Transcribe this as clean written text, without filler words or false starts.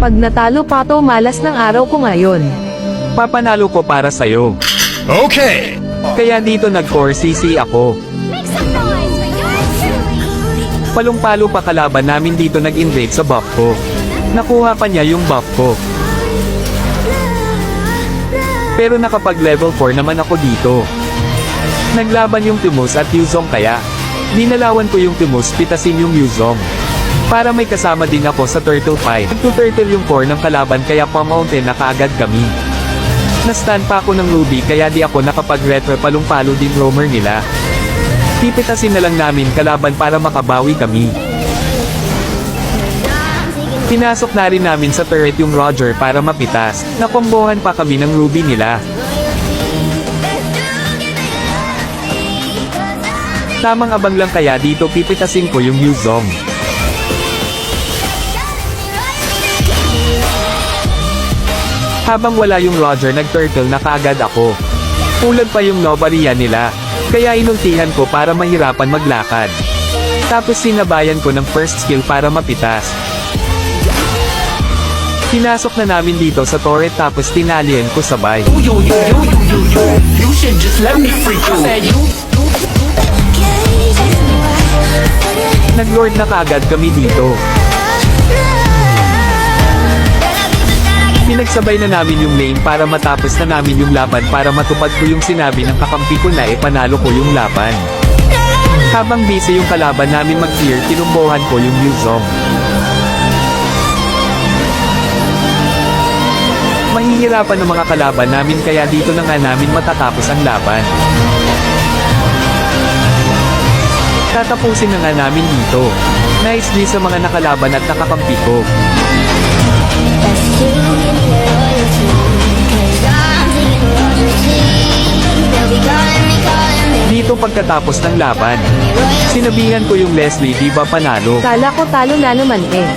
Pag natalo pa to, malas ng araw ko ngayon. Papanalo ko para sa'yo. Okay. Kaya dito nag-4cc ako. Make some noise for yours truly. Palong-palo pa kalaban namin dito nag-invade sa buff ko. Nakuha pa niya yung buff ko. Pero nakapag level 4 naman ako dito. Naglaban yung Timus at Yuzong kaya ninalawan ko yung Timus, pitasin yung Yuzong. Para may kasama din ako sa turtle fight. Nagtuturtle yung core ng kalaban kaya pa-mountain na kaagad kami. Nastan pa ako ng Ruby kaya di ako nakapag-retro, palong-palo din roamer nila. Pipitasin na lang namin kalaban para makabawi kami. Pinasok na rin namin sa turret yung Roger para mapitas. Nakombohan pa kami ng Ruby nila. Tamang abang lang kaya dito pipitasin ko yung Yuzong. Habang wala yung Roger, nag-turtle na kaagad ako. Ulan pa yung Novaria nila, kaya inultihan ko para mahirapan maglakad. Tapos sinabayan ko ng first skill para mapitas. Pinasok na namin dito sa turret tapos tinalian ko sabay. You should just let me freak you. Said you. Nag-lord na kaagad kami dito. Pinagsabay na namin yung lane para matapos na namin yung laban para matupad ko yung sinabi ng kakampi ko na panalo ko yung laban. Habang busy yung kalaban namin mag-clear, tinumbohan ko yung Yuzong. Mahihirapan ng mga kalaban namin kaya dito na nga namin matatapos ang laban. Tatapusin na nga namin dito. Nice G sa mga nakalaban at nakakampi ko. Dito pagkatapos ng laban, sinabihan ko yung Leslie, di ba panalo? Kala ko talo na naman eh.